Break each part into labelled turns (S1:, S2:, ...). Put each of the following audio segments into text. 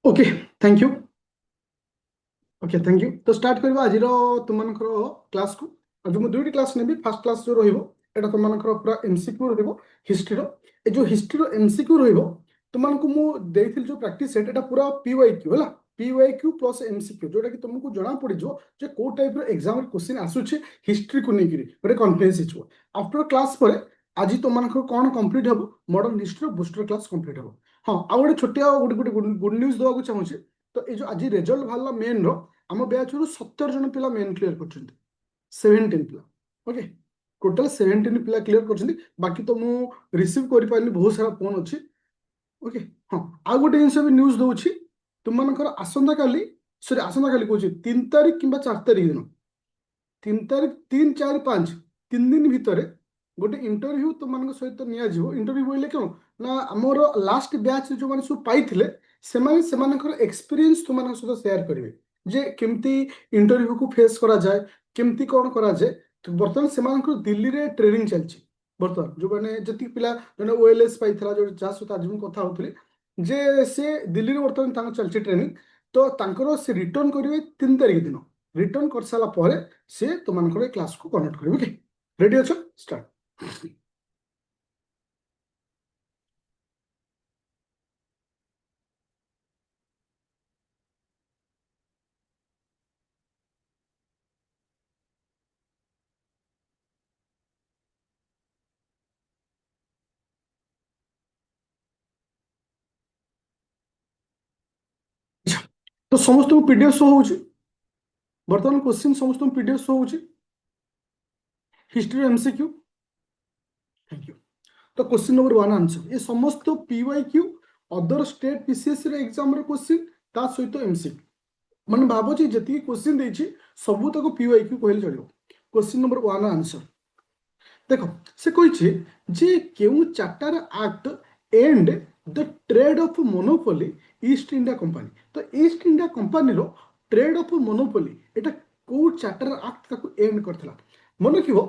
S1: Okay thank you. Okay thank you. तो start करबा आज तुम क्लास को। आज मैं दुईटी क्लास नेबी। फर्स्ट क्लास जो रहिबो एटा तुम पूरा एमसीक्यू रहिबो हिस्ट्री रो। ए जो हिस्ट्री रो एमसीक्यू रहिबो तुमको मु देइथिल जो प्रैक्टिस सेट एटा पूरा पीवाईक्यू होला। पीवाईक्यू प्लस एमसीक्यू जोटा कि तुमको जणा पड़ी जो जे को टाइप रो एग्जाम क्वेश्चन आसुचे हिस्ट्री को नेकिरी गोटे कॉन्फिडेंस हिचो। आफ्टर क्लास पर आज तुमको कौन कंप्लीट हबो modern history booster class complete हबो। हाँ आ गोटे छोटिया गोटे गुड न्यूज देवाक चाहूँगी। तो ये जो आज रिजल्ट बाहर मेन रो आम बैच रु 17 जन पिला मेन क्लियर कर 17 पिला। ओके टोटल 17 पिला क्लियर कर। बाकी तो मु रिसीव कर पारि बहुत सारा फोन अच्छी। ओके हाँ आ गोटे जिन भी न्यूज दूसरी तुमकर आसंता काली सॉरी आसंता काली कहूँ 3 तारिख कि 4 तारिख दिन 3 तारिख 3 4 5 3 दिन भितर गोटे इंटरव्यू तुम सहित नियाजिवो। इंटरव्यू बोले क्यों ना आमर लास्ट बैच जो मैंने सब पाइले से एक्सपीरियंस तुम सहित सेयार करेंगे जे केमती इंटरव्यू को फेस करा जाए केमती कौन करा जाए। तो बर्तमान से दिल्ली रे ट्रेनिंग चलती बर्तमान जो मैंने जी पिला जो ओएलएस पाई जो जहाँ सहित आज मुझे कथा होती जे से दिल्ली रे बर्तमान चलती ट्रेनिंग। तो तांकर से रिटर्न करेंगे 3 तारिख दिन रिटर्न कर सारा पर से तुम क्लास को कनेक्ट करेंगे। ओके रेडी अच्छो स्टार्ट। तो समस्त पीडीएफ शो हो बर्तमान क्वेश्चन समस्त पीडीएफ शो हो हिस्ट्री एमसीक्यू। Thank you. तो क्वेश्चन नंबर 1 आंसर ये समस्त PYQ other state PCS exam question ता सहित एमसीक्यू मैंने भावुँ जी क्वेश्चन देती सबू तक पीवाईक्यू कहले चलो। क्वेश्चन नंबर 1 आंसर देख से कही जे क्यों charter act and the trade of monopoly East India Company. तो ईस्ट इंडिया कंपनी रो ट्रेड ऑफ मोनोपोली एटा को चार्टर एक्ट ताको एंड करथला मन रखिबो।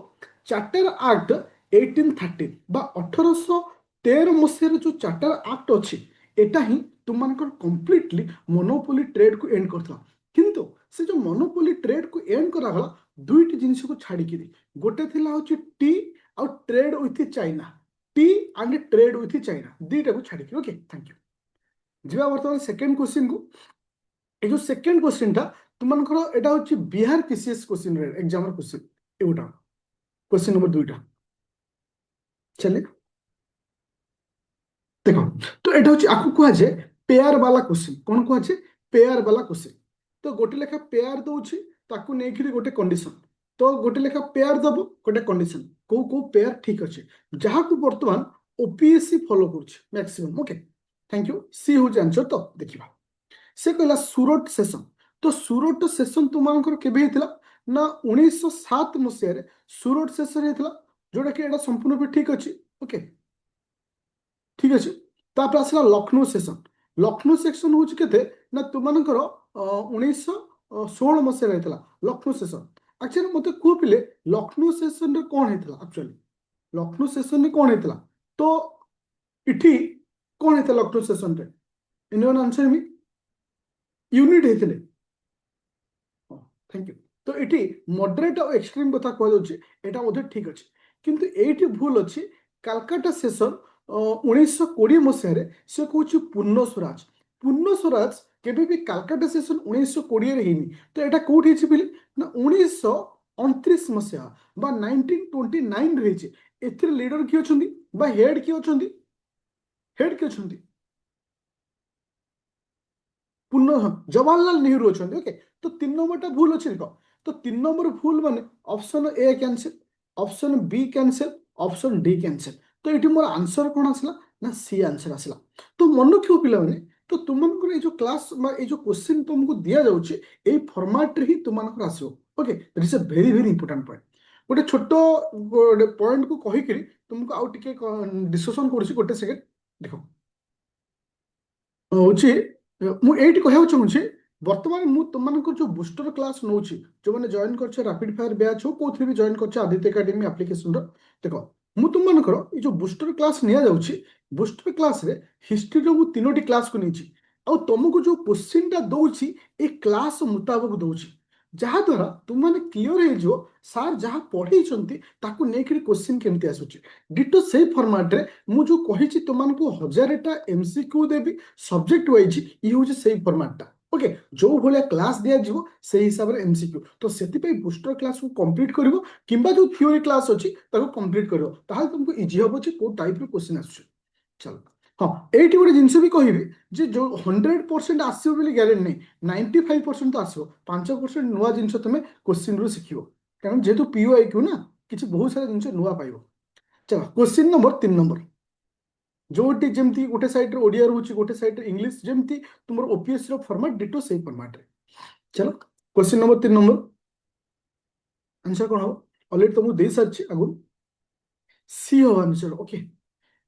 S1: चार्टर एक्ट 1813 बा 1813 मसीह जो चार्टर एक्ट अच्छी एटा ही तुम कंप्लीटली मोनोपोली ट्रेड को एंड करथला। किंतु से जो मोनोपोली ट्रेड को एंड करागला दुईटी जिनिस को छाड़िकी गोटे थिला होची टी और trade with China tea and trade with China दुईटा को छाड़िकी। Okay thank you. जी बर्तमान सेकेंड क्वेश्चन को ये जो सेकेंड क्वेश्चन था तुमको एटा होची Bihar PCS question exam question एटा क्वेश्चन नंबर 2टा चले देखो। तो एटा होची आकु कुआ जे पेयर वाला क्वेश्चन कौन कुआ जे पेयर वाला क्वेश्चन। तो गोटे लेखा पेयर दउछि ताकू नेखिरी गोटे कंडीशन तो गोटे लेखा पेयर दबो गोटे कंडीशन को पेयर ठीक अच्छे जहाँ को बर्तमान ओपीएससी फॉलो करुछि मैक्सिमम। Okay thank you. सी हो आंसर तो देखिबा से कहला सुरट सेशन। तो सुरट सेशन तुमको केबे हेतिला ना 1907 मसीह रे सुरट सेशन हेतिला जोटा कि एटा संपूर्ण भी ठीक अच्छी। ओके ठीक अच्छे तापर आसला लखनऊ सेशन। लखनऊ सेक्शन हूँ के ना तुमकर 1916 मसीह होता लखनऊ सेशन। एक्चुअली मत कह पिले लखनऊ सेशन रे कौन होता एक्चुअली लखनऊ सेशन रे कौन होता तो इठी कौन होता लखनऊ सेशन रे एनीवन आंसर मी यूनिट होते। Thank you. तो ये मॉडरेट और एक्सट्रीम कथा कह ठीक अच्छे किंतु ये भूल अच्छी कालकाटा सेशन 1920 मसीह से कौन पूर्ण स्वराज। पूर्ण स्वराज केबे भी कालकाटा सेशन 1920 रे हेनी। तो यहाँ कौटी बोले ना 1929 मसीहा बा 1929 रही एथिरे लीडर किए अच्छे बा हेड किए अच्छे हेड किए अच्छे पूर्ण जवाहरलाल नेहरू अच्छा। ओके तो 3 नंबर भूल अच्छे देख। तो 3 नंबर भूल माने option A cancel option B cancel option D cancel. तो ये मोर आंसर कौन आसला ना सी आंसर आसला। तो मन रखियो पिला माने तो तुमको ये जो क्लास ये जो क्वेश्चन तुमको दिया जाउची ए फॉर्मेट रे ही तुमको आसो। Okay that is a very very important point. गोटे छोट पॉइंट को कहि करी तुमको आउ टिके डिस्कशन करछि गोटे सेकंड देखो होची मु एठी कहବାକୁ चाहूछि वर्तमान मु तुमनको जो बूस्टर क्लास नौछि जो माने जॉइन करछ रैपिड फायर बैच हो कोथि भी जॉइन करछ आदित्य एकेडमी एप्लीकेशन रो देखो मु तुमनको ये जो बूस्टर क्लास निया जाउछि बूस्टर क्लास रे हिस्ट्री रो मु 3टी क्लास को निछि ଆଉ ତମକୁ ଯୋଉ କ୍ୱେଶ୍ଚିନ୍ଟା ଦଉଛି ଏ କ୍ଲାସ୍ ମୁତାବକ ଦଉଛି, ଯାହାଦ୍ୱାରା ତୁମମାନେ କ୍ଲିଅର ହେଇଯିବ ସାର୍ ଯାହା ପଢେଇଛନ୍ତି ତାକୁ ନେଇକିରି କ୍ୱେଶ୍ଚିନ୍ କେମିତି ଆସୁଛି। ଡିଟୋ ସେଇ ଫର୍ମାଟରେ ମୁଁ ଯୋଉ କହିଛି ତୁମମାନଙ୍କୁ 1000ଟା MCQ ଦେବି ସବଜେକ୍ଟ ୱାଇଜ, ଇଏ ହଉଛି ସେଇ ଫର୍ମାଟଟା। ଓକେ, ଯୋଉ ଭଳିଆ କ୍ଲାସ୍ ଦିଆଯିବ ସେଇ ହିସାବରେ MCQ। ତ ସେଥିପାଇଁ ବୁଷ୍ଟର କ୍ଲାସକୁ କମ୍ପ୍ଲିଟ୍ କରିବ କିମ୍ବା ଯୋଉ ଥିଓରି କ୍ଲାସ୍ ଅଛି ତାକୁ କମ୍ପ୍ଲିଟ୍ କରିବ, ତାହେଲେ ତୁମକୁ ଇଜି ହବ ଯେ କୋଉ ଟାଇପ୍ର କ୍ୱେଶ୍ଚିନ୍ ଆସୁଛି। ଚାଲ, ହଁ ଏଇଠି ଗୋଟେ ଜିନିଷ ବି କହିବି ଯେ ଯୋଉ 100% ଆସିବ ବୋଲି ଗ୍ୟାରେଣ୍ଟି ନାହିଁ, 95% ତ ଆସିବ, 5% ନୂଆ ଜିନିଷ ତମେ କ୍ୱେଶ୍ଚିନ୍ରୁ ଶିଖିବ, କାରଣ ଯେହେତୁ POIQ ନା କିଛି ବହୁତ ସାରା ଜିନିଷ ନୂଆ ପାଇବ। ଚାଲ, କ୍ୱେଶ୍ଚିନ୍ ନମ୍ବର 3 ନମ୍ବର, ଯୋଉଠି ଯେମିତି ଗୋଟେ ସାଇଡରେ ଓଡ଼ିଆ ରହୁଛି ଗୋଟେ ସାଇଡରେ ଇଂଲିଶ, ଯେମିତି ତୁମର OPSC ର ଫର୍ମାଟ ଡିଟୋ ସେଇ ଫର୍ମାଟରେ। ଚାଲ, କ୍ୱେଶ୍ଚିନ୍ ନମ୍ବର 3 ନମ୍ବର आंसर कौन हो, ऑलरेडी तुमको दे सारी आगुन सी हो आंसर। ओके,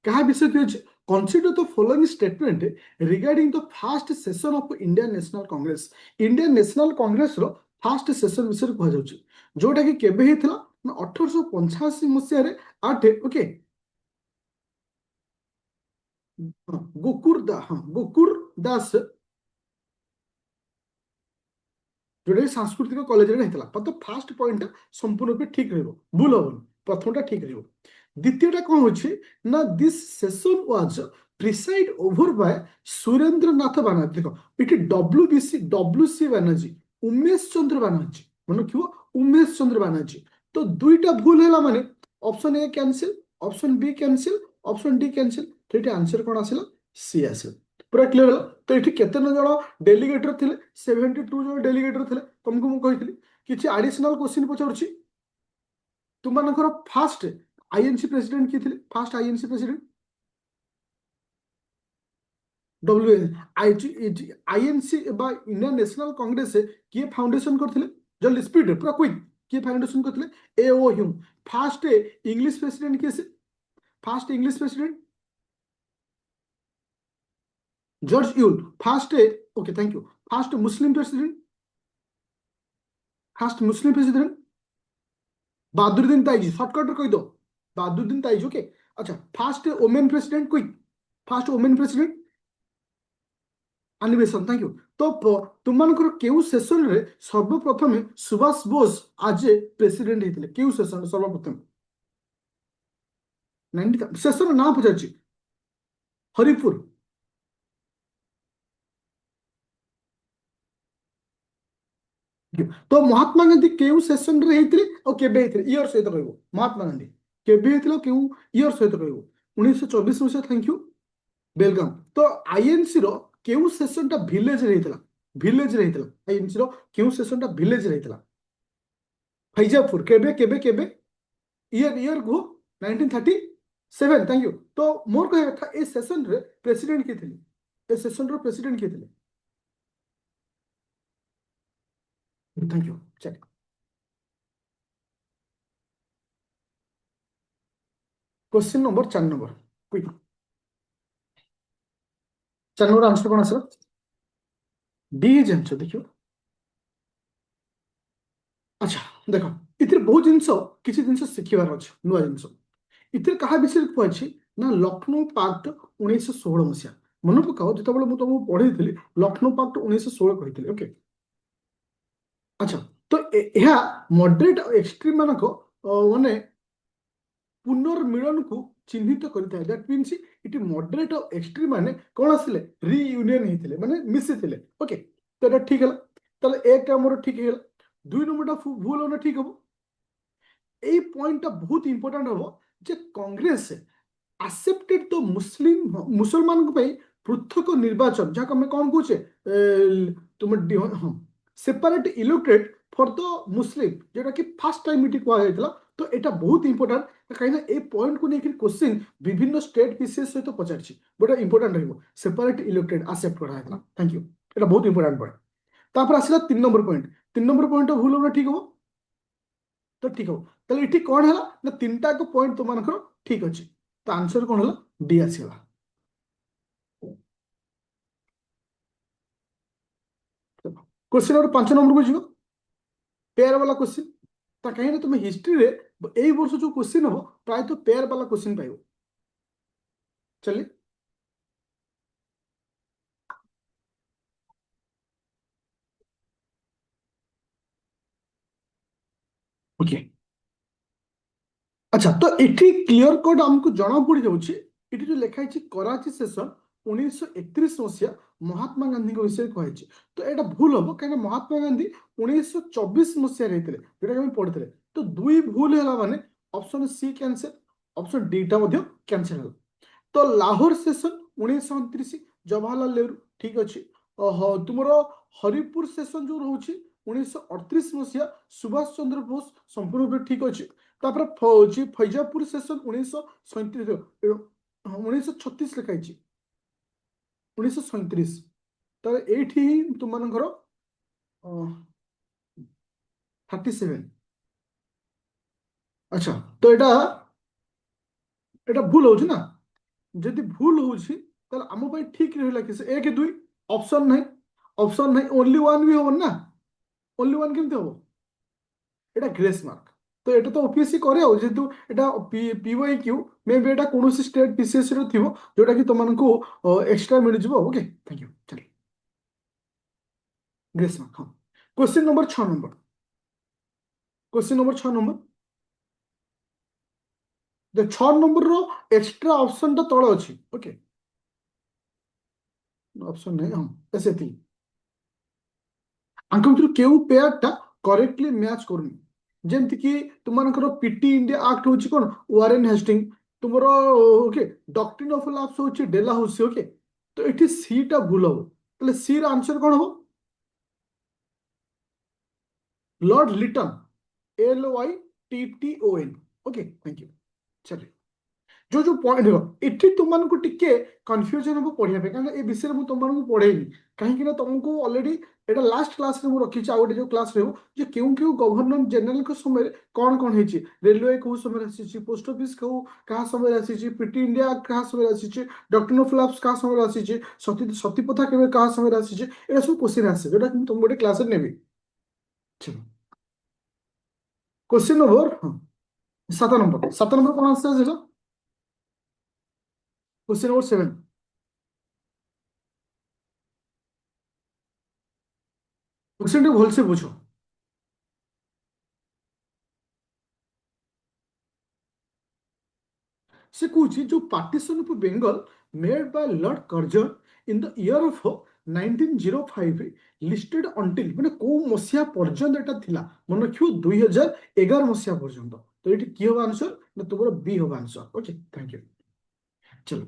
S1: क्या विषय थी, consider the following statement regarding the first session of Indian National Congress। Indian National Congress row first session विषय कह जाउची, जोटा कि केबे हेतिला ना 1885 मसिया रे 8। ओके, गोकुर दास जोटा सांस्कृतिक कॉलेज रे हेतिला। तो फर्स्ट पॉइंट संपूर्ण रूप ठीक रहबो, भूल होबो, प्रथमटा ठीक रहबो। द्वितीयटा कौन होची ना this session was preside over by Surendra Nath Banerjee. देखो इटी WC बानर्जी, उमेश चंद्र बानर्जी, मन क्यों उमेश चंद्र बानर्जी। तो दुईटा भूल है माने option A cancel, option B cancel, option D cancel. तो ये आंसर कौन आसिला, सी आसिला। पूरा क्लियर है। तो ये केते जन डेलीगेटर थिले, 72 जन डेलीगेटर थिले। तुमको मु कहितली किछि एडिशनल क्वेश्चन पचारुछि। तुमनकर फास्ट आईएनसी प्रेसिडेंट किए थे, first INC president INC Indian National Congress किए फाउंडेशन करथिले, जल्दी स्पीड पूरा क्विक, किए फाउंडेशन करथिले, A O Hume. First English president किए से, first English president George Yule. First, okay thank you, first Muslim president, first Muslim president Badruddin Tyabji. Shortcut कह दो, बहादुरुद्दीन ताइजी। ओके, अच्छा first women president quick, first women president अनिवेशन। Thank you. तो तुमମାନଙ୍କର केउ session रे सर्वप्रथम सुभाष बोस आज प्रेसिडेंट हेतिले, केउ सेशन सर्वप्रथम 90 सेशन ना पचारछि, हरिपुर। तो महात्मा गांधी केउ सेशन रे हेतिले और केबे हेतिले, ईयर सहित कहबो। महात्मा गांधी केबे हेतिलो, केउ ईयर सहित कहबो, 1924 मसिया। Thank you, welcome. तो आईएनसी रो केउ सेशन टा विलेज रे हेतिला, विलेज रे हेतिला। आईएनसी रो केउ सेशन टा विलेज रे हेतिला, फैजापुर। केबे केबे केबे, ईयर ईयर को 1937। Thank you. तो मोर कहे था ए सेशन रे प्रेसिडेंट के थिले, ए सेशन रो प्रेसिडेंट के थिले। Thank you. चल, question number 4 number, quick 4 number answer कौन आसला, डी जानछ। देखियो, अच्छा देखो इतिर बहुत जिंस किछि जिंस सिखिबार अछि, नुवा जिंस इतिर कहा विषय कहछि ना लखनऊ पाक्ट 1916 मसिया। मन पकाओ जेतबेले मु तुमको पढै थिली लखनऊ पाक्ट 1916 कहिथिली। ओके, अच्छा तो यह मॉडरेट और एक्सट्रीम मानक माने पुनर्मिलन को चिन्हित करता। दैट मीन्स इट मॉडरेट और एक्सट्रीम माने कौन आसिले, रियूनियन हेतिले, माने मिसिथिले। ओके, तो एटा ठीक हला। ताले एक टा मोर ठीक हेला, दुई नंबरटा भूल होना ठीक हबो। এই পয়েন্টটা বহুত ইম্পর্টান্ট হবো যে কংগ্রেস accepted तो मुस्लिम मुसलमान को पे पृथक निर्वाचन, जहाँ हमें कौन कहे तुम separate elected for the Muslim, जोटा कि फर्स्ट टाइम इट कह जाइतला। तो एटा बहुत इंपोर्टेंट, कहीं ए पॉइंट को लेकर क्वेश्चन विभिन्न स्टेट विशेष सहित पचारछि, बड़ा इंपोर्टेंट रहइबो। सेपरेट इलेक्टेड एक्सेप्ट करा जाइतला। थैंक यू, एटा बहुत इंपोर्टेंट पॉइंट। तापर आसिला 3 नंबर पॉइंट, 3 नंबर पॉइंट भूल होना ठीक हो। तो ठीक हो, ताले इठी कोन हला ना तीनटा को पॉइंट तुमनकर ठीक अछि। तो आंसर कौन हला, डी आसीला। क्वेश्चन नंबर 5 नंबर को जीव, पेयर वाला क्वेश्चन। ता कहीं तुम हिस्ट्री रे एई वर्ष जो क्वेश्चन हो प्राय तो पेयर वाला क्वेश्चन पाइबो। चलिए, ओके। अच्छा तो ଏଠି କ୍ଲିୟର କଟ୍ ଆମକୁ ଜଣା ପଡିଯାଉଛି ଏଠି ଯୋଉ ଲେଖା ହେଇଛି କରାଚି ସେସନ 1931 ମସିହା ମହାତ୍ମା ଗାନ୍ଧୀଙ୍କ ବିଷୟରେ କୁହାଯାଇଛି। ତ ଏଇଟା ଭୁଲ ହବ କାହିଁକିନା ମହାତ୍ମା ଗାନ୍ଧୀ 1924 ମସିହାରେ ହେଇଥିଲେ ଯୋଉଟା ଆମେ ପଢିଥିଲେ। ତ ଦୁଇ ଭୁଲ ହେଲା ମାନେ option C cancel, option D ଟା ମଧ୍ୟ କ୍ୟାନ୍ସେଲ ହେଲା। ତ ଲାହୋର ସେସନ 1929 ଜବାହରଲାଲ ନେହେରୁ ଠିକ ଅଛି। ତୁମର ହରିପୁର ସେସନ ଯୋଉ ରହୁଛି 1938 ମସିହା ସୁଭାଷ ଚନ୍ଦ୍ର ବୋଷ ସମ୍ପୂର୍ଣ୍ଣ ରୂପେ ଠିକ ଅଛି। ତାପରେ ହଉଛି ଫୈଜାପୁର ସେସନ 1937 1936 ଲେଖା ହେଇଛି 1937। ତ ଏଇଠି ହିଁ ତୁମମାନଙ୍କର 37। ଆଚ୍ଛା ତ ଏଇଟା ଏଇଟା ଭୁଲ ହଉଛି ନା। ଯଦି ଭୁଲ ହଉଛି ତାହେଲେ ଆମ ପାଇଁ ଠିକ ରହିଲା କି ସେ ଏକ ଦୁଇ ଅପସନ ନାହିଁ। ଅପସନ ନାହିଁ ଓନ୍ଲି ୱାନ୍ ବି ହବନି ନା। ଓନ୍ଲି ୱାନ୍ କେମିତି ହବ? এটা ଗ୍ରେସ୍ ମାର୍କ। ତ ଏଇଟା ତ ଓପିଏସସି କରେ ଆଉ ଯେହେତୁ ଏଇଟା ପିୱାଇ କ୍ୟୁ ମେ ବି ଏଇଟା କୌଣସି ଷ୍ଟେଟ୍ ପିସିଏସସି ର ଥିବ ଯୋଉଟା କି ତମମାନଙ୍କୁ ଏକ୍ସଟ୍ରା ମିଳିଯିବ। Okay thank you. ଚାଲ ଗ୍ରେସ୍ ମାର୍କ। ହଁ question number 6 number. Question number 6 number. 6 ନମ୍ବରର ଏକ୍ସଟ୍ରା ଅପସନ ଟା ତଳେ ଅଛି। ଓକେ ଅପସନ ନାହିଁ ହଁ ସେତିକି। ଆଙ୍କ ଭିତରୁ କେଉଁ ପେୟାରଟା କରେକ୍ଟଲି ମ୍ୟାଚ୍ କରୁନି? ଯେମିତିକି ତୁମମାନଙ୍କର ପିଟି ଇଣ୍ଡିଆ ଆକ୍ଟ ହଉଛି କଣ ୱାରେନ୍ ହେଷ୍ଟିଙ୍ଗ। ତୁମର ଓକେ ଡକ୍ଟ୍ରିନ୍ ଅଫ ଲାପ୍ସ ହଉଛି ଡେଲା ହାଉସି। ଓକେ ତ ଏଠି ସି ଟା ଭୁଲ ହବ। ତାହେଲେ ସି ର ଆନ୍ସର କଣ ହବ? Lord Lytton LYTTON। Okay thank you. ଚାଲ ଯୋଉ ଯୋଉ ପଏଣ୍ଟ ଦେଖ ଏଠି ତୁମମାନଙ୍କୁ ଟିକେ କନଫ୍ୟୁଜନ ହବ ପଢିବା ପାଇଁ କାରଣ ଏ ବିଷୟରେ ମୁଁ ତୁମମାନଙ୍କୁ ପଢେଇନି। କାହିଁକି ନା ତମକୁ ଅଲରେଡି ଏଇଟା ଲାଷ୍ଟ କ୍ଲାସରେ ମୁଁ ରଖିଛି ଆଉ ଗୋଟେ ଯୋଉ କ୍ଲାସ ରହିବ ଯେ କେଉଁ କେଉଁ ଗଭର୍ଣ୍ଣର ଜେନେରାଲଙ୍କ ସମୟରେ କଣ କଣ ହେଇଛି। ରେଲୱେ କୋଉ ସମୟରେ ଆସିଛି, ପୋଷ୍ଟ ଅଫିସ କୋଉ କାହା ସମୟରେ ଆସିଛି, ପିଟି ଇଣ୍ଡିଆ କାହା ସମୟରେ ଆସିଛି, ଡକ୍ଟ୍ରିନ୍ ଅଫ ଲାପ୍ସ କାହା ସମୟରେ ଆସିଛି, ସତୀ ପ୍ରଥା କେବେ କାହା ସମୟରେ ଆସିଛି, ଏଇଟା ସବୁ କୋଶ୍ଚିନ୍ ଆସେ ଯୋଉଟା କି ମୁଁ ତମକୁ ଗୋଟେ କ୍ଲାସରେ ନେବି। Question number 7 number. 7 ନମ୍ବର କଣ ଆନ୍ସର ଆସିଲା? Question number 7। क्वेश्चन टी भलसे बुझ। से कौच जो partition of Bengal made by Lord Curzon in the year of 1905 listed until माने को मसिया पर्यंत एटा थिला मन रखियो 2011 मसिया पर्यंत। तो ये की होगा आंसर ना तुम्हारा बी होगा आंसर। Okay thank you. चलो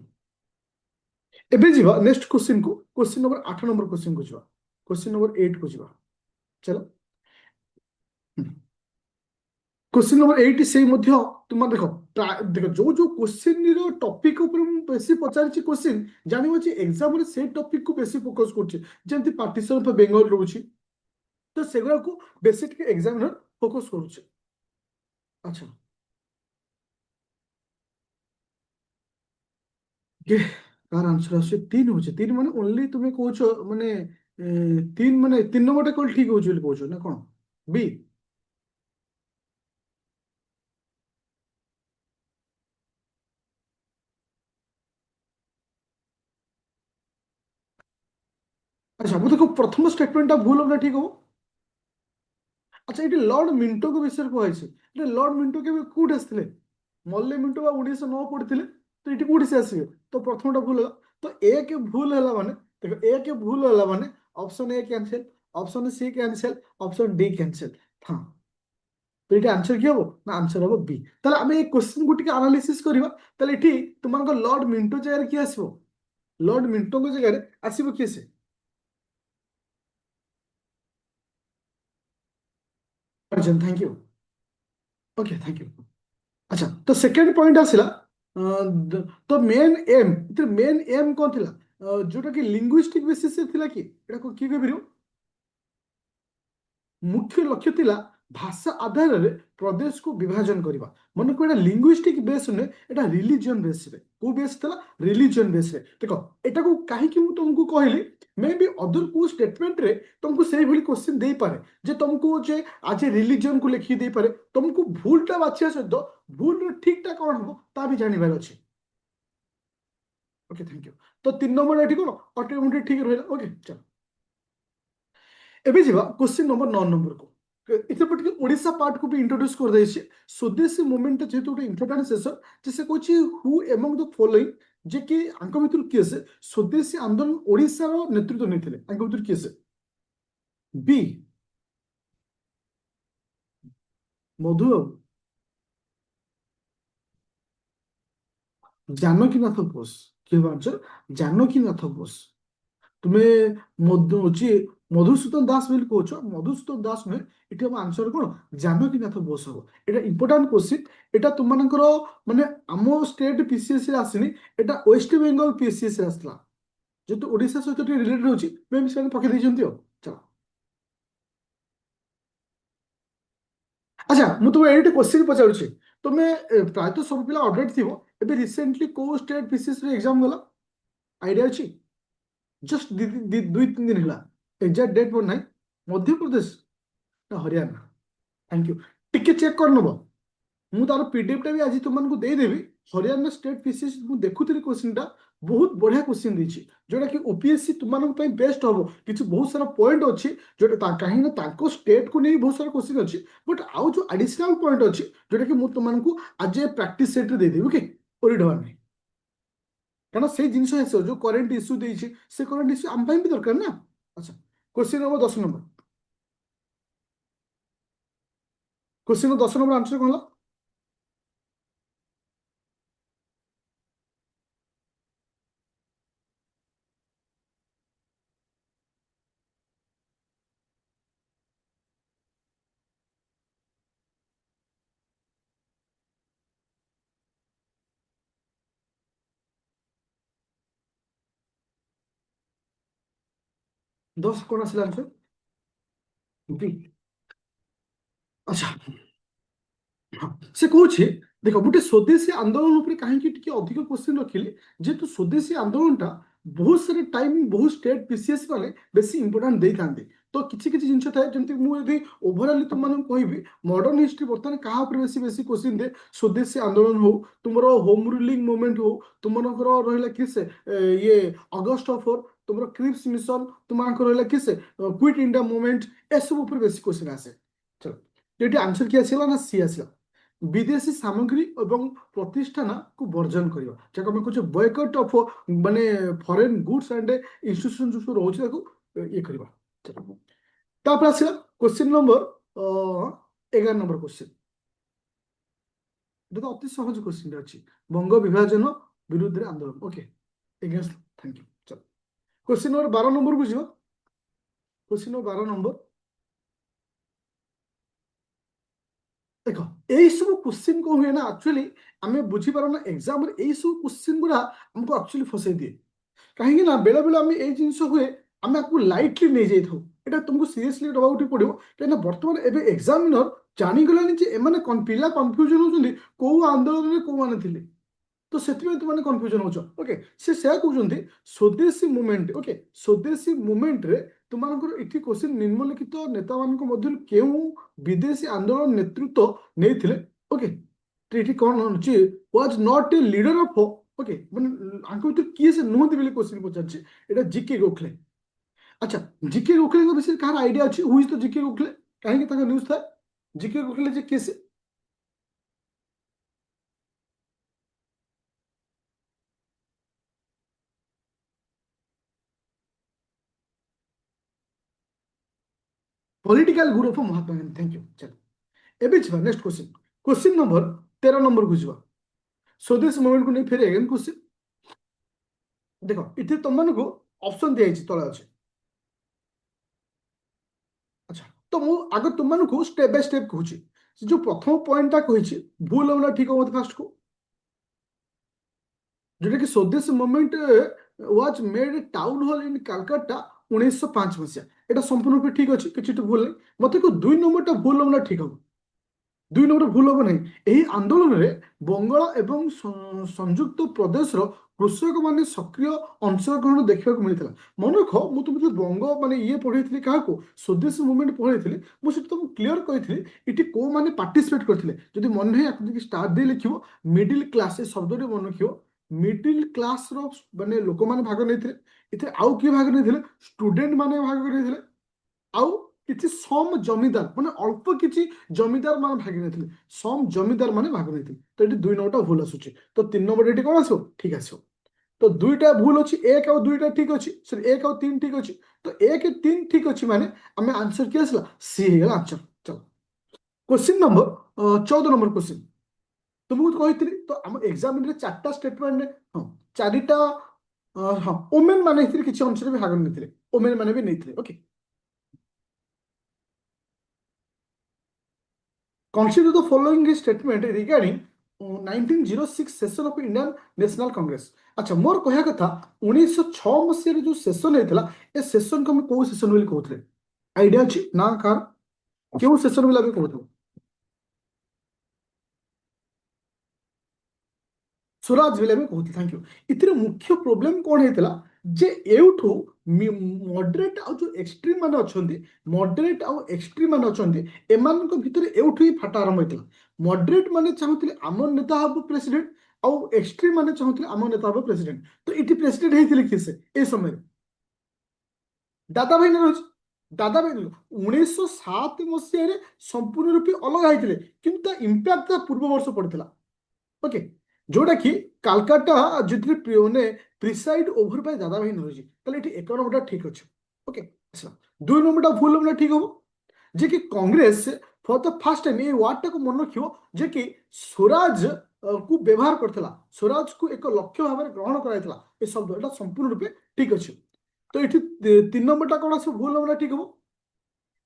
S1: एबे जीवा नेक्स्ट क्वेश्चन को। क्वेश्चन नंबर 8 नंबर क्वेश्चन को जीवा। क्वेश्चन नंबर 8 को जीवा। चलो क्वेश्चन नंबर 8 से मध्य तुम देख देख जो जो क्वेश्चन टॉपिक ऊपर मु बेसी पचारिछि क्वेश्चन जानिबो जे एग्जाम रे से टॉपिक को बेसी फोकस करछि जेंति पार्टीशन ऑफ बेंगल रहउछि। तो सेगुरा को बेसी टिके एग्जामिनर फोकस करूछि। अच्छा के कार आंसर आसे 3 होछि। 3 माने ओनली तुमे कहछो माने 3 माने 3 नंबर टा कोल ठीक होछि बोली कहछो ना कोन? बी। अच्छा मु देखो प्रथम स्टेटमेंट टा भूल होना ठीक हो। अच्छा ये लॉर्ड मिंटो को विषय कहुଛି ये लॉर्ड मिंटो के कोठी आसते मल्ले मिंटो बा 1909 पढ़ी तो ये कोठी से आसवे। तो प्रथम टा भूल है। तो एक भूल है माने देखो एक भूल है माने option A cancel, option C cancel, option D cancel. हाँ तो ये आंसर की हम ना आंसर हम बी। ताले आमे ए क्वेश्चन को टिके एनालिसिस करबा। ताले एठी तुमनको लॉर्ड मिंटो जगह किए आसबो? लॉर्ड मिंटो को जगह आसबो किए से? Arjun thank you. Okay thank you. अच्छा तो सेकेंड पॉइंट आसिला तो मेन एम मेन एम कौन थिला जोटा कि लिंग्विस्टिक बेसिस से थिला कि एटा को की कहबिरो? मुख्य लक्ष्य थिला भाषा आधार रे प्रदेश को विभाजन करबा। मन को एटा लिंग्विस्टिक बेस ने एटा रिलीजन बेस रे को बेस थिला रिलीजन बेस रे। देखो एटा को काहे कि मु तुमको कहली मे बी अदर को स्टेटमेंट रे तुमको सेही भली क्वेश्चन देई पारे जे तुमको जे आज रिलीजन को लिखि देई पारे तुमको भूलटा बाछिया सहित भूल रो ठीकटा कोन हो ता भी जानिबार अछि। Okay thank you. तो 3 नंबर एठी कोन ऑटोमेटिक ठीक रहला। ओके चलो एबे जीवा क्वेश्चन नंबर 9 नंबर को। इथे टिके ओडिशा पार्ट को भी इंट्रोड्यूस कर देछि स्वदेशी मूवमेंट जेहेतु गोटे इंपोर्टेंट सेशन जे से कहछि हु एमंग द फॉलोइंग जे कि आंक भितर किए से स्वदेशी आंदोलन ओडिशा रो नेतृत्व नेथिले आंक भितर किए से बी मधु बाबू जानकीनाथ बोस कि आंसर जानकीनाथ बोस তুমি মধু হচ্ছে মধুসূদন দাস বলে কହୁଛ মধুসূদন দাস নୁହେଁ এটি আমার আনসর কোন জানকীনাথ বোস হব এটা ইম্পর্টান্ট কোশ্চিন এটা তোমাଙ୍କର মানে ଆମ ଷ୍ଟେଟ୍ ପିସିଏସ୍ ରେ ଆସିନି এটা ওয়েস্ট বেঙ্গল পিসিএস ରେ ଆସିଥିଲା যেহেতু ওড়িশা সହିତ ଟିକେ ରିଲେଟେଡ୍ ହଉଛି ମେ ବି ସେମାନେ ପକେଇ ଦେଇଛନ୍ତି ଆଉ ଚାଲ ଆଚ୍ଛା ମୁଁ ତୁମକୁ ଏଇଠି କ୍ୱେଶ୍ଚିନ୍ ପଚାରୁଛି ତୁମେ ପ୍ରାୟତଃ ସବୁ ପିଲା ଅପଡେଟ୍ ଥିବ ଏବେ ରିସେଣ୍ଟଲି କୋଉ ଷ୍ଟେଟ୍ ପିସିଏସ୍ ରେ ଏକ୍ଜାମ ଗଲା ଆଇଡିଆ ଅଛି ଜଷ୍ଟ ଦୁଇ ତିନି ଦିନ ହେଲା ଏକ୍ଜାକ୍ଟ ଡେଟ୍ ମୋର ନାହିଁ ମଧ୍ୟପ୍ରଦେଶ ନା ହରିୟାଣା थैंक यू टिके चेक कर नब मु तार पीडीएफ टा भी आज तुमको देदेवि हरियाणा स्टेट पीसीएस मु देखुଥିଲି क्वेश्चन टा बहुत बढ़िया क्वेश्चन देछि जोटा कि ओपीएससी तुमनको ପାଇଁ बेस्ट हबो किछि बहुत सारा पॉइंट अछि जोटा कहीं ना ताको स्टेट को नहीं बहुत सारा क्वेश्चन अछि बट आउ जो एडिशनल पॉइंट अछि जोटा कि मु तुमको आज प्रैक्टिस सेट रे देदेवि ओके ओरी डबा नहीं कारण से जिंस है जो करंट इश्यू देछि से करंट इश्यू हम ପାଇଁ भी दरकार ना अच्छा question number 10 number question 10 number answer कोन 10 कोन आसला आंसर बी अच्छा हाँ से कହୁଛି ଦେଖ ଗୋଟେ ସ୍ୱଦେଶୀ ଆନ୍ଦୋଳନ ଉପରେ କାହିଁକି ଟିକେ ଅଧିକ କ୍ୱେଶ୍ଚିନ୍ ରଖିଲି ଯେହେତୁ ସ୍ୱଦେଶୀ ଆନ୍ଦୋଳନଟା ବହୁତ ସାରା ଟାଇମ୍ ବହୁତ ଷ୍ଟେଟ୍ ପିସିଏସ୍ ମାନେ ବେଶୀ ଇମ୍ପୋର୍ଟାଣ୍ଟ ଦେଇଥାନ୍ତି ତ କିଛି କିଛି ଜିନିଷ ଥାଏ ଯେମିତି ମୁଁ ଯଦି ଓଭରାଲି ତୁମମାନଙ୍କୁ କହିବି ମଡର୍ଣ୍ଣ ହିଷ୍ଟ୍ରି ବର୍ତ୍ତମାନ କାହା ଉପରେ ବେଶୀ ବେଶୀ କ୍ୱେଶ୍ଚିନ୍ ଦିଏ ସ୍ୱଦେଶୀ ଆନ୍ଦୋଳନ ହଉ ତୁମର ହୋମ୍ ରୁଲିଂ ମୁଭମେଣ୍ଟ ହଉ ତୁମମାନଙ୍କର ରହିଲା କି ସେ ଇଏ ଅଗଷ୍ଟ ଅଫର ତୁମର କ୍ରିପ୍ସ ମିଶନ ତୁମମାନଙ୍କର ରହିଲା କି ସେ କ୍ୱିଟ୍ ଇଣ୍ଡିଆ ମୁଭମେଣ୍ଟ ଏସବୁ ଉପରେ ବେଶୀ କ୍ୱେଶ୍ଚିନ୍ ଆସେ ଚଲ ଏଠି ଆନ୍ସର କି ଆସିଲା ନା ସି ଆସିଲା विदेशी सामग्री एवं प्रतिष्ठान को वर्जन करवा जहाँ आम कहे बयकट ऑफ माने फॉरेन गुड्स एंड इंस्टीट्यूशन जो रोचे ये करवा तापर आसला क्वेश्चन नंबर 11 नंबर क्वेश्चन देखो अति सहज क्वेश्चन अच्छी बंग विभाजन विरुद्ध रे आंदोलन ओके एगेंस्ट थैंक यू चलो क्वेश्चन नंबर 12 नंबर को जीव क्वेश्चन नंबर 12 नंबर देख यही सब क्वेश्चन कौन हुए ना एक्चुअली आम बुझीपार ना एग्जाम यही सब क्वेश्चन गुड़ा हमको एक्चुअली फसई दिए कहीं ना बेले बेले आम ये जिन हुए आम आपको लाइटली नहीं जाइए এটা तुमको सीरियसली दबाक पड़ो कहीं बर्तमान एवं एग्जामिनर जानीगलानी पिला कन्फ्यूजन होती कौ आंदोलन में कौ मैंने थे तो से तुमने कन्फ्यूजन हो ओके से कहते स्वदेशी मुवमेंट ओके स्वदेशी मुवमेंट रे तुमको इटी क्वेश्चन निम्नलिखित नेता मान केउ विदेशी आंदोलन नेतृत्व नहीं ओके तो ये कौन होची was not a leader of okay माने आंको तो किए से नुहति बेले क्वेश्चन पचारछि एटा जीके गोखले अच्छा जीके गोखले को विषय कहार आइडिया अछि हु इज तो जीके गोखले काहे कि ताका न्यूज़ था जीके गोखले जे केस political guru of Mahatma Gandhi thank you चलो एबे छिबा next question question number 13 number को छिबा स्वदेश मूवमेंट को नहीं फिर अगेन क्वेश्चन देखो इथे तुमको ऑप्शन दिया तले अच्छे अच्छा तो मु आगे तुमको स्टेप बाय स्टेप कहूँ जो प्रथम पॉइंटा कही भूल हम ठीक हम फास्ट को जोटा कि Swadesh movement was made town hall in Calcutta 1905 मसीहा এটা সম্পূর্ণ ঠিক আছে কিছু ভুল নেই মতে কো দুই নম্বরটা ভুল হল না ঠিক হবে দুই নম্বর ভুল হব নাই এই আন্দোলନରେ বঙ্গাଳ এবং সংযুক্ত প্রদেশର କୃଷକ ମାନେ ସକ୍ରିୟ ଅଂଶଗ୍ରହଣ ଦେଖିବାକୁ ମିଳିଥିଲା ମନେ ରଖ ମୁଁ ତୁମକୁ ବଙ୍ଗ ମାନେ ଇଏ ପଢେଇଥିଲି କାହାକୁ ସ୍ୱଦେଶୀ ମୁଭମେଣ୍ଟ ପଢେଇଥିଲି ମୁଁ ସେଠି ତୁମକୁ କ୍ଲିୟର କହିଥିଲି ଏଠି କୋଉମାନେ ପାର୍ଟିସିପେଟ କରିଥିଲେ ଯଦି ମନେ ନାହିଁ ଆକୁ ଯଦି ଷ୍ଟାର୍ଟ ଦେଇ ଲେଖିବ ମିଡିଲ କ୍ଲାସ ଏ ଶବ୍ଦଟି ମନେ ରଖିବ ମିଡିଲ କ୍ଲାସର ମାନେ ଲୋକମାନେ ଭାଗ ନେଇଥିଲେ ଏଥିରେ ଆଉ କିଏ ଭାଗ ନେଇଥିଲେ ଷ୍ଟୁଡେଣ୍ଟ ମାନେ ଭାଗ ନେଇଥିଲେ ଆଉ କିଛି ସମ ଜମିଦାର ମାନେ ଅଳ୍ପ କିଛି ଜମିଦାର ମାନେ ଭାଗ ନେଇଥିଲେ, ସମ ଜମିଦାର ମାନେ ଭାଗ ନେଇଥିଲେ। ତ ଏଠି 2 ନମ୍ବରଟା ଭୁଲ ଆସୁଛି। ତ 3 ନମ୍ବର ଏଠି କଣ ଆସିବ? ଠିକ ଆସିବ। ତ ଦୁଇଟା ଭୁଲ ଅଛି, 1 ଆଉ 2ଟା ଠିକ ଅଛି, ସରି 1 ଆଉ 3 ଠିକ ଅଛି। ତ 1 3 ଠିକ ଅଛି ମାନେ ଆମେ ଆନ୍ସର କି ଆସିଲା? ସି ହେଇଗଲା ଆନ୍ସର। ଚलो क्वेश्चन नंबर 14 नंबर क्वेश्चन तुमको कहती तो आम एग्जाम रे 4टा स्टेटमेंट हाँ 4टा हाँ ओमेन माने किसी अंश भी भाग नहीं ओमेन माने भी नहीं okay consider the following statement regarding 1906 session of Indian National Congress. अच्छा मोर कहया कथा 1906 मसीह जो सेशन होता ए सेशन को हम कौ सेशन बोली कहते आइडिया अच्छी ना कार क्यों सेशन बोली कहते स्वराज बेले में कहते थैंक यू। इतिर मुख्य प्रोब्लेम कौन होता जे एउठू मॉडरेट आ जो एक्सट्रीम माने अछंती मॉडरेट आ एक्सट्रीम माने अछंती एमानक भितर एउठू ही फाटा आरंभ होइतला। मॉडरेट माने चाहुतले आम नेता हबो प्रेसिडेंट आ एक्सट्रीम माने चाहुतले आम नेता हबो प्रेसिडेंट। तो इति प्रेसिडेंट हेतिले किसे ए समय दादा भाई ने दादा भाई 1907 मसीह संपूर्ण रूपे अलग होइतले किंतु ता इंपैक्ट ता पूर्व वर्ष पड़थिला ओके जोटा कि कालकाटा जितने माने प्रिसाइड ओवर बाय दादा भाई नरोजी ताले एठी 1 नंबरटा ठीक अछि ओके अच्छा 2 नंबरटा भूल हमला ठीक हो जे कि Congress for the first time a word को मन रखियो जे कि स्वराज को व्यवहार करथला स्वराज को एक लक्ष्य भाव ग्रहण कराइथला ए शब्द एटा संपूर्ण रूपे ठीक अछि। तो एठी 3 नंबरटा कोन आसे भूल हमला ठीक हो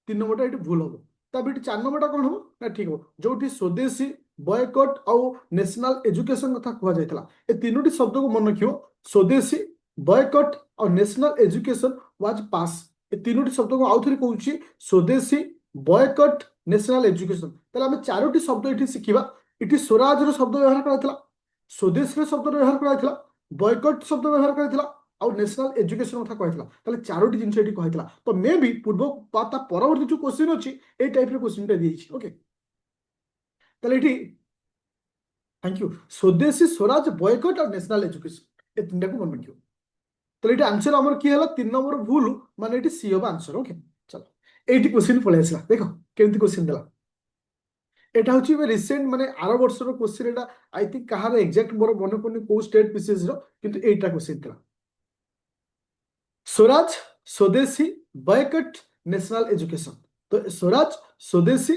S1: 3 नंबरटा एठी भूल हो तब एठी 4 नंबरटा कोन हो ना ठीक हो जोठी स्वदेशी बॉयकॉट और नेशनल एजुकेशन कथा कहा जायतला ए तीनोटी शब्द को मन रखियो स्वदेशी बॉयकॉट और नेशनल एजुकेशन वाज पास ए तीनोटी शब्द को आउ थरे कहूची स्वदेशी बॉयकॉट नेशनल एजुकेशन तले हम चारोटी शब्द एठी सिखिबा इटी स्वराज रो शब्द व्यवहार करायतला स्वदेश रो शब्द व्यवहार करायतला बॉयकॉट शब्द व्यवहार करायतला ଆଉ ନ୍ୟାସନାଲ ଏଜୁକେସନ କଥା କହିଥିଲା ତାହେଲେ ଚାରୋଟି ଜିନିଷ ଏଠି କହିଥିଲା ତ ମେ ବି ପୂର୍ବ ତା ପରବର୍ତ୍ତୀ ଯୋଉ କ୍ୱେଶ୍ଚିନ୍ ଅଛି ଏଇ ଟାଇପର କ୍ୱେଶ୍ଚିନ୍ଟା ଦେଇଛି ଓକେ ତାହେଲେ ଏଠି थैंक यू स्वदेशी स्वराज बॉयकॉट और नेशनल एजुकेशन ए तीनटा को मन रखियो तो ये आंसर हमर की हला 3 नंबर भूल माने एटी सी होबा आंसर ओके चलो एटी क्वेश्चन पळे आसला देखो केमती क्वेश्चन देला एटा होची रिसेंट माने 8 वर्षर question Etah I think Kahar exact मोर मन पड़नी को स्टेट पीसीएस रो किंतु एटा क्वेश्चन देला Swaraj Swadeshi boycott national education तो स्वराज स्वदेशी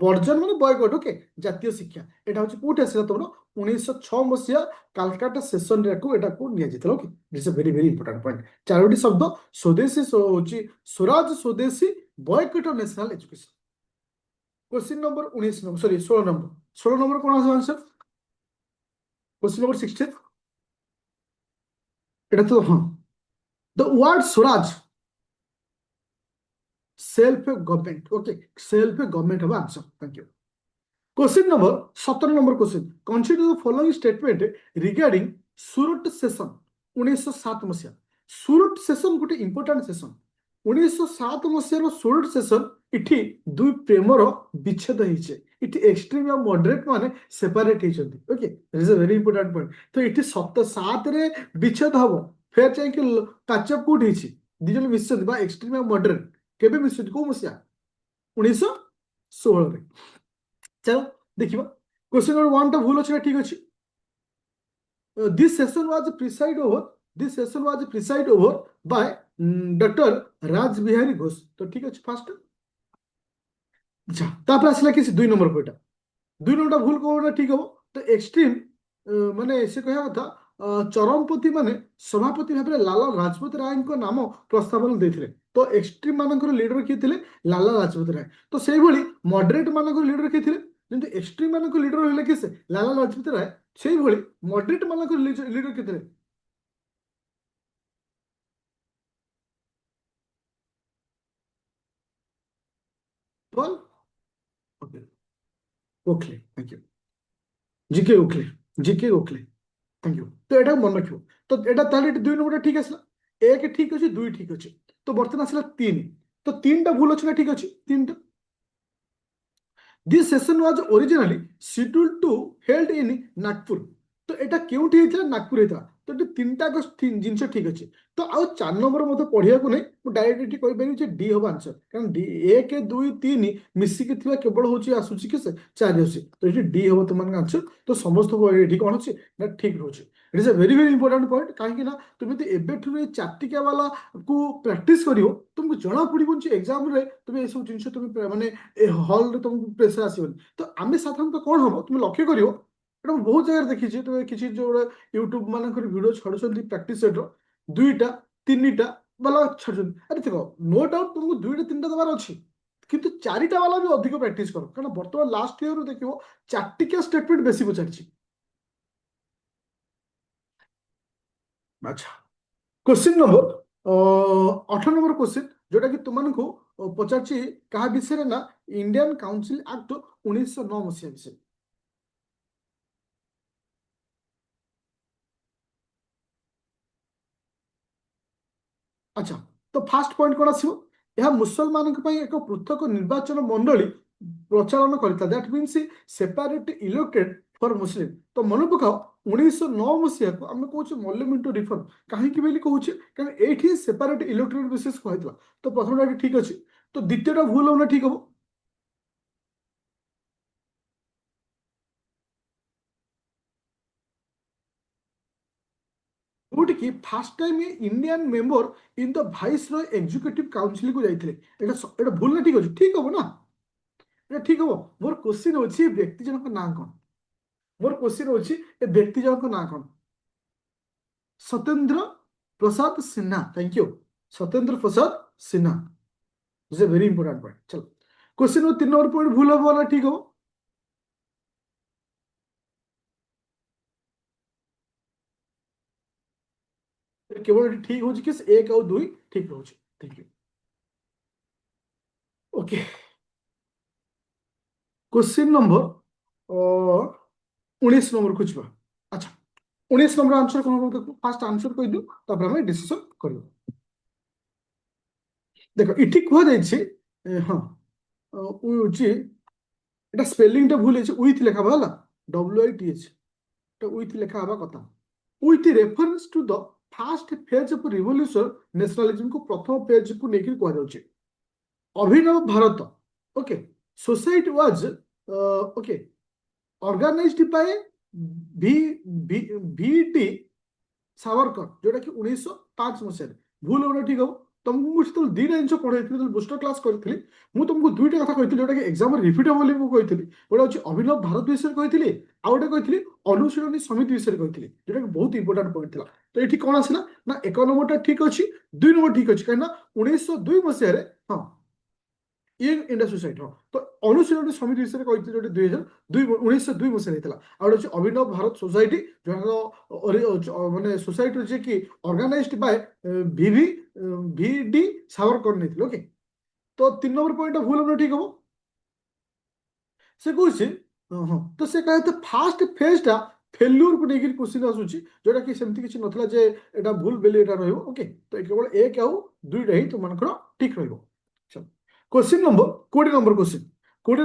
S1: बर्जन मान बॉयकॉट ओके जातीय शिक्षा एटा होची कोठी आसीला तमरो 1906 मसिया कालकाटा सेशन रे को एटा को निया जितला okay this is very very important point चारोटी शब्द स्वदेशी होची स्वराज स्वदेशी बॉयकॉट और national education. Question number 19 number sorry 16 number कोन आंसर आंसर क्वेश्चन नंबर 16 एटा तो हां the word Swaraj self government okay self government हवा answer thank you. Question number 17 number question consider the following statement regarding Surat session 1907 मसिया Surat session गोटे important session 1907 मसिया Surat session इठी दुई प्रेमर विच्छेद होइछे इठी एक्सट्रीम या मॉडरेट माने सेपरेट होइछन्ती okay this is a very important point तो इठी 7 रे विच्छेद हबो फेर चाहे कि काचप कोड होइछि दिजन विच्छेद बा एक्सट्रीम या मॉडरेट केबे विच्छेद को मसिया 1916 रे चलो देखिबा क्वेश्चन नंबर 1 टा भूल अछि ठीक अछि this session was preside over by doctor Raj Bihari Ghosh तो ठीक अछि फर्स्ट अच्छा तापर आसला कि 2 नंबर कोटा 2 नंबर भूल कोना ठीक हो तो एक्सट्रीम माने से कहया था चरमपति माने सभापति भाबरे लाला लाजपत राय को नाम प्रस्तावना देथिले तो एक्सट्रीम मानकर लीडर किए थिले लाला लाजपत राय तो सेही भली मॉडरेट मानकर लीडर किए थिले जेंति एक्सट्रीम मानकर लीडर होले किसे लाला लाजपत राय सेही भली मॉडरेट मानकर लीडर किए थिले तो okay Gokhale thank you G K Gokhale thank you तो एटा मन रखियो तो एटा ताले 2 नंबर ठीक आसला एक ठीक अछि 2 ठीक अछि तो बर्तमान आसला 3 तो 3 टा भूल अछि ना ठीक अछि 3 टा this session was originally scheduled to held in Nagpur तो एटा केउठी हेतला नागपुर हेतला तो ये तीनटा जिनस ठीक अच्छे तो आउ 4 नंबर मत पढ़िया को नहीं मुझे डायरेक्ट ये कहीपर डी हम आंसर कारण डी 1 2 3 मिसिकी केवल हूँ आसूसी कि 4 आस तो ये डी हम तुम आंसर तो समस्त ये कौन अच्छे ना ठीक रोचे it is a very very important point कहीं तुम यदि एवं चार्टिका वाला को प्रैक्टिस कर तुमको जना पड़ो एग्जाम रे तुम ये सब जिन तुम मानने हल तुमको प्रेसर आसोनी तो आम साधारणतः कौन हम तुम लक्ष्य कर बहुत जगह देखी तुम किसी जो यूट्यूब मानक भिड छाड़ुंट प्राक्ट सेट दुईटा 3टा वाला छाड़ अरे देख नो डाउट तुमको 2टा 3टा देवार अच्छी किंतु 4टा वाला भी अधिक प्राक्ट कर कारण बर्तमान लास्ट ईयर देख चार्टिका स्टेटमेंट बेसी पचार अच्छा क्वेश्चन नंबर 18 नंबर क्वेश्चन जोटा कि तुमको पचार क्या विषय ना इंडियन काउंसिल एक्ट 1909 मसीहा विषय अच्छा तो फास्ट पॉइंट कौन आसो यह मुसलमान एक पृथक निर्वाचन मंडली प्रचलन करता that means separate elected for Muslim तो मन पकाओ 1909 मसीहा को आम कहे मल्लिम इंटू रिफर्म कहीं कहूचे कारण ये सेपरेट इलेक्टेड विशेष कहला तो प्रथम ठीक अच्छे तो द्वितीयटा भूल होना ठीक हम जोटि कि fast time Indian member in the vice Roy executive council को जाइए एटा भूल ना ठीक अच्छे ठीक हम ना এটা ঠিক হবো মোর কোশ্চিন হচ্ছে ব্যক্তি জনক নাম কোন মোর কোশ্চিন হচ্ছে এ ব্যক্তি জনক নাম কোন Satyendra Prasad Sinha thank you Satyendra Prasad Sinha is a very important point चलो क्वेश्चन 3 नंबर पॉइंट भूल हम वाला ठीक हो केवल ठीक हो कि 1 और 2 ठीक रोचे thank you okay question number 19 number को जीवा अच्छा 19 नंबर आंसर कौन हम देखो फास्ट आंसर कह दियो तापर हम डिसीजन करियो देखो इठी कह जाइए हाँ हूँ এটা স্পেলিংটা ভুল হয়েছে উইথ লেখা হলা WITH এটা উইথ লেখা হওয়া কথা with reference to the first phase of revolution nationalism को प्रथम पेज को लेकर कह जाउछे Abhinav Bharat okay society was okay organized by भी VD सावरकर जोटा कि 1905 मसीह भूल होना ठीक हम तुमको मुझे तो 2टा जिन पढ़ाई बुस्टर क्लास करी मुझे तुमको 2टा कथा कही जोटा कि एग्जाम रिपीट हम बोली कही गोटे अच्छे अभिनव भारत विषय कही आउ गोटे कही अनुशीलनी समिति विषय कही जोटा कि बहुत इंपोर्टाट पॉइंट था तो ये कौन आसला ना 1 नंबर ठीक अच्छी 2 नंबर ठीक अच्छी कहीं 1902 मसीह हाँ यंग इंडिया सोसाइटी हाँ तो अनुशीलन समिति विषय कही जो 1902 मसीह होता आ गए अभिनव भारत सोसाइटी जो मानने सोसाइटी जे कि ऑर्गेनाइज्ड बाय VD सावरकर नहीं ओके तो 3 नंबर पॉइंट भूल हम ठीक हम से कहे हाँ तो से कहते फास्ट फेजटा फेल्यूर को लेकर क्वेश्चन आसूची जोटा कि सेमती किसी नथला जे एटा भूल बेले एटा रहइबो ओके तो केवल 1 और 2टा ही तुमनकर ठीक रहइबो चलो क्वेश्चन नंबर 20 नंबर क्वेश्चन कौन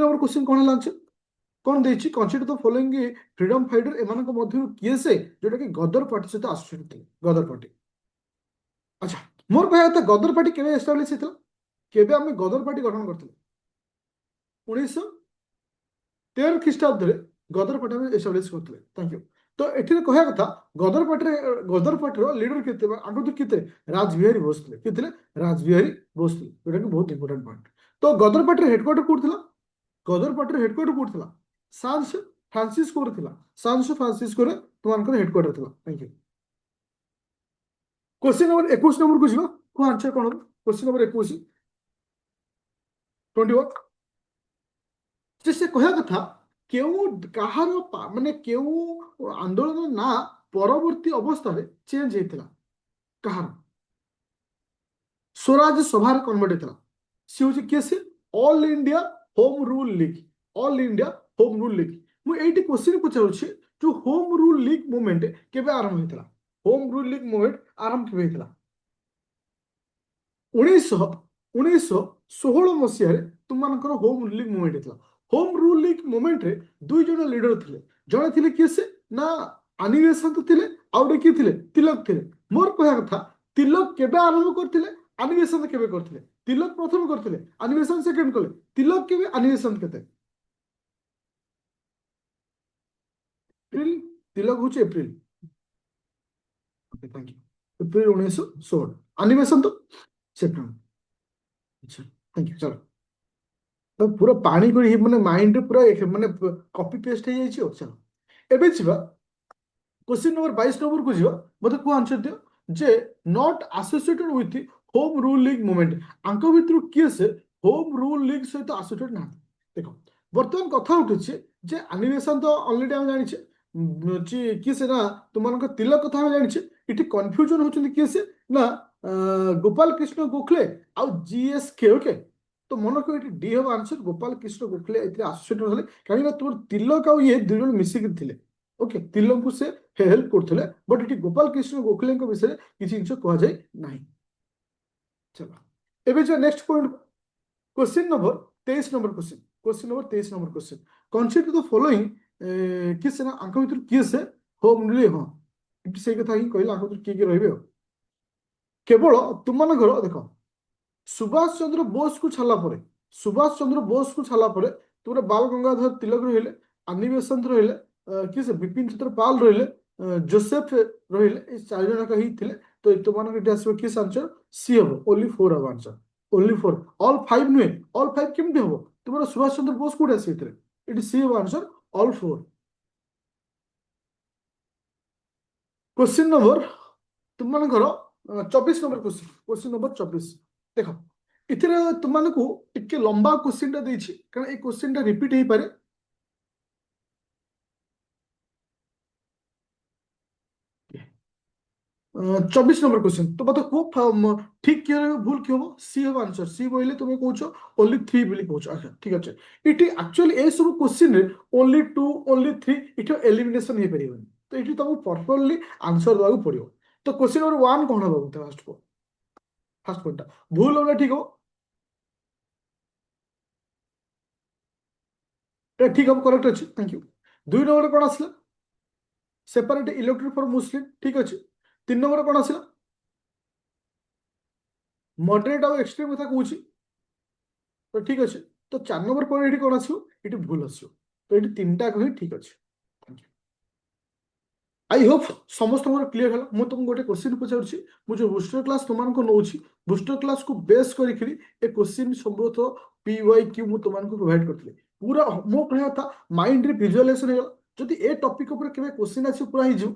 S1: है आंसर कौन देछि consider the following freedom fighter एमानक मध्य किए से जोटा कि गदर पार्टी सहित आसुछन्ति गदर पार्टी अच्छा मोर कहया था गदर पार्टी केबे एस्टाब्लिश हेतला केबे हम गदर पार्टी गठन करथिले 1913 ख्रीष्टाब्द रे गदर पार्टी में एस्टाब्लिश करथिले थैंक यू तो एठी कहया कथा गदर पार्टी लीडर केते आगु केते राजबिहारी बोस थे केते राजबिहारी बोस थे जोटा कि बहुत इंपोर्टेंट पॉइंट तो गदर पार्टी हेडक्वार्टर कोड थिला गदर पार्टी हेडक्वार्टर कोड थिला सांस फ्रांसिस्को रे थिला सांस फ्रांसिस्को रे तुमनकर हेडक्वार्टर थिला thank you question number 21 number को जीवा को आंसर कोन क्वेश्चन नंबर 21 21 से कहया कथा केउ कहार माने केउ आंदोलन ना परवर्ती अवस्था रे चेंज हेतिला कहार स्वराज सभा रे कन्वर्ट हेतिला सी होची केसे all India home rule league all India home rule league मु एटी क्वेश्चन पचारुछि जो होम रूल लीग मूवमेंट केबे आरंभ हेतिला होम रूल लीग मूवमेंट आरंभ केबे हेतिला 1916 मसीह तुमମାନଙ୍କର होम रूल लीग मूवमेंट हेतिला होम रूल लीग मूवमेंट रे 2 जण लीडर थिले जणे थिले किए से ना ଆନି ବେସନ୍ତ ଥିଲେ ଆଉ ଗୋଟେ କିଏ ଥିଲେ ତିଲକ ଥିଲେ ମୋର କହିବା କଥା ତିଲକ କେବେ ଆରମ୍ଭ କରିଥିଲେ ଆନି ବେସନ୍ତ କେବେ କରିଥିଲେ ତିଲକ ପ୍ରଥମ କରିଥିଲେ ଆନି ବେସନ୍ତ ସେକେଣ୍ଡ କଲେ ତିଲକ କେବେ ଆନି ବେସନ୍ତ କେତେ ଏପ୍ରିଲ ତିଲକ ହଉଛି ଏପ୍ରିଲ थैंक यू एप्रिल 1916 आनी बेसंत सेप्टेम्बर अच्छा थैंक यू चलो तो पूरा पानी को माने माइंड रे पूरा माने कॉपी पेस्ट हो जाइए चलो एबे छिबा क्वेश्चन नंबर 22 नंबर को जियो मते को आंसर दियो जे not associated with home rule league मूवमेंट आंको भितर किए से होम रूल लीग सहित एसोसिएटेड ना देखो बर्तमान कथा उठुछि जे एनिमेशन तो ऑलरेडी हम जानि छे कि से ना तुमनको तिलक कथा हम जानि छे इठी कंफ्यूजन होचुंदी किए से ना गोपाल कृष्ण गोखले आ जीएसके ओके तो मन को ये डी हम आंसर गोपाल कृष्ण गोखले एथिरे एसोसिएटेड होले काहे तुम तिलक आ ये दुई जन मिसिक थिले ओके तिलक को से हेल्प करथिले बट इठी गोपाल कृष्ण गोखले विषय किसी जिनिस कह जाय नाही चलो एबे जो next point question number 23 number question number 23 number question consider the following किस ना आंक भीतर किस होम रूल हाँ इठी से कथा ही कहला आंक भीतर किए रहबे केवल तुम मानकर देख सुभाष चंद्र बोस को छाला परे सुभाष चंद्र बोस को छाला परे तुमरे बाल गंगाधर तिलक रहिले आनी बेसंत रहिले किस बिपिन चंद्र पाल रहिले जोसेफ रहिले ए चार जन का ही थिले तो तुम इटे आसो किस आंसर सी हम ओनली 4 हम आंसर ओनली 4 ऑल 5 नुहे ऑल 5 केमती हम तुम सुभाष चंद्र बोस कोड आसी इटे सी हम आंसर ऑल 4 क्वेश्चन नंबर तुम मानकर 24 नंबर क्वेश्चन नंबर 24 देख इथिरे तुमको टिके लंबा क्वेश्चन टा देछि कारण ए क्वेश्चन टा रिपीट हे पारे 24 नंबर क्वेश्चन तो बता को ठीक किए भूल क्यों हो सी हम आंसर सी बोले तुम कहूछ ओनली 3 बोली कहूछ अच्छा ठीक अछि इटी एक्चुअली ए सब क्वेश्चन रे ओनली 2 ओनली 3 इटो एलिमिनेशन हे परिबन तो इटी तुमको प्रॉपर्ली आंसर दवा पड़ियो तो क्वेश्चन नंबर 1 कोन हो फर्स्ट पॉइंट भूल होला ठीक हो ठीक हम करेक्ट अछि थैंक यू 2 नंबर कोन आसला सेपरेट इलेक्ट्रिक फॉर मुस्लिम ठीक अछि 3 नंबर कोन आसला मॉडरेट और एक्सट्रीम कथा कहूँ तो ठीक अच्छे तो 4 नंबर पर ये कौन आसो ये भूल आसो तो ये 3टा कही ठीक अच्छे आई होप समस्त क्लीयर है मुझे तुमको गोटे क्वेश्चन पचार मुझे बूस्टर क्लास तुमको नौ बूस्टर क्लास को बेस करी ए क्वेश्चन संभवतः पीवाईक्यू मु तुमको प्रोवाइड करते पूरा मो कहया था माइंड रे विजुअलाइजेशन हो जदि ए टॉपिक ऊपर केबे क्वेश्चन आसी पूरा ही जो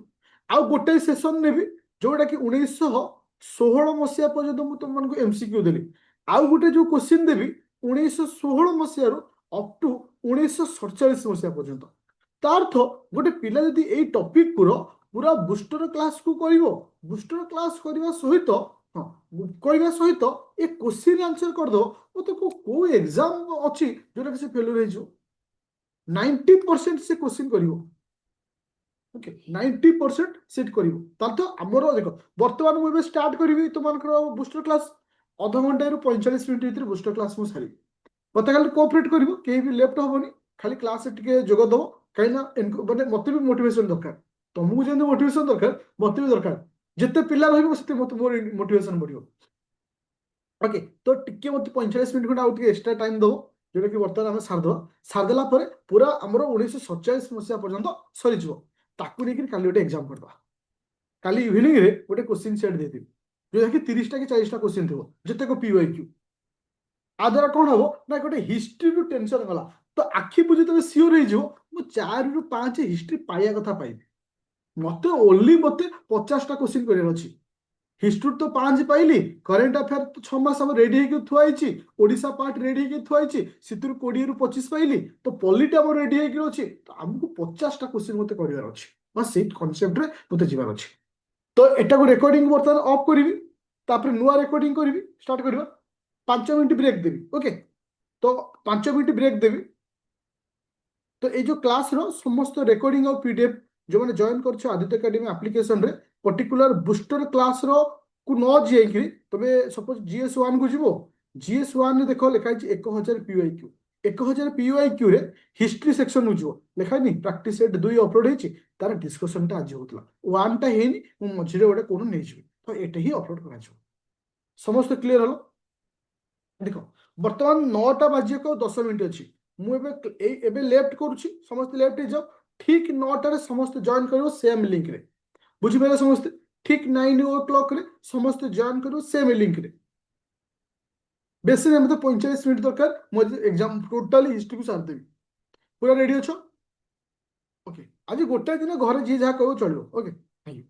S1: आउ गोटे सेशन नेबी जोटा कि 1916 मसीहा पर्यंत मु तुमको एमसीक्यू देली आउ गोटे जो क्वेश्चन देबी 1916 मसीहा अप टू 1947 मसीहा पर्यंत तार्थ गोटे पिला यदि एई टॉपिक पूरा बूस्टर क्लास को करिवो बूस्टर क्लास करबा सहित हाँ करबा सहित ए क्वेश्चन आंसर कर दो मते को एग्जाम अछि जोटा कि से फेलर हे जो 90% से क्वेश्चन करिवो ओके 90% सेट करिवो तार्थ हमरो देखो वर्तमान मु स्टार्ट करबी तुमनकर बूस्टर क्लास आधा घंटा रु 45 मिनिट भीतर बूस्टर क्लास मु सारी मत खाली कोऑपरेट करिवो केही भी लेफ्ट होबनी खाली क्लास टिके जोग दो कहीं माने मत भी मोटिवेशन दरकार तुमको जब मोटिवेशन दरकार मत भी दरकार जिते पिला रही मत मोर मोटिवेशन बढ़ियो ओके तो टिके मत 45 मिनिट खंड आउ एक्स्ट्रा टाइम दो जोटा कि बर्तमान आम सारद सारदेला पूरा आमर 1947 मसीहा पर्यंत सरी ताकू नहीं काली गोटे एग्जाम करवा काली इवनिंग रे गोटे क्वेश्चन सेट देदेवी जोटा कि 30टा कि 40टा क्वेश्चन थी जिते को पीवाईक्यू आ द्वारा कौन हम ना गोटे हिस्ट्री रु टेंशन गला तो आखि बुझे तुम सियोर हो 4 रु 5 हिस्ट्री पाइया कथा पाइबी मत ओनली मत 50टा क्वेश्चन कर हिस्ट्री तो 5 पाइली करेन्ट अफेयर तो 6 मास रेडी होकर थुआई ओडिशा पार्ट रेडी होकर थुआई से 20 रु 25 पाइली तो पॉलिटी आम रेडी होकर अच्छी तो आमको 50टा क्वेश्चन मत करार अच्छे बस से कनसेप्ट रे मत जीवार अच्छे तो एटा को रिकॉर्डिंग बर्तमान ऑफ करी नुआ रिकॉर्डिंग करी स्टार्ट करवा 5 मिनट ब्रेक देवी ओके तो 5 मिनट ब्रेक देवी तो ये जो क्लास रो समस्त रिकॉर्डिंग और पीडीएफ जो मैंने जॉइन कर आदित्य एकेडमी एप्लिकेशन रे पर्टिकुलर बूस्टर क्लास रो को न जाइए तुम्हें सपोज जीएस 1 को जीवो जीएस 1 रे देखो लिखाई 1000 पीवाईक्यू 1000 PYQ रे हिस्ट्री सेक्शन नु जो लिखा नहीं प्रैक्टिस सेट 2 अपलोड हेची तार डिस्कशन टा आज होतला 1 टा हेनी मु मझिरे गोटे कोन नै छी तो एटे ही अपलोड करा छ समस्त क्लियर हलो देखो वर्तमान 9टा बाजी को 10 मिनिट अछि मु एबे लेफ्ट करूची समस्त लेफ्ट जाओ ठीक 9टा रे समस्त जॉइन करियो सेम लिंक रे बुझि पेले समस्त ठीक 9 o'clock रे समस्त जॉइन करियो सेम लिंक रे बेसी नहीं मतलब 45 मिनट दरकार मुझे एग्जाम टोटली हिस्ट्री को सार देवी पूरा रेडी अच्छो ओके आज गोटे दिन घर जी जहाँ कहो चलो ओके थैंक यू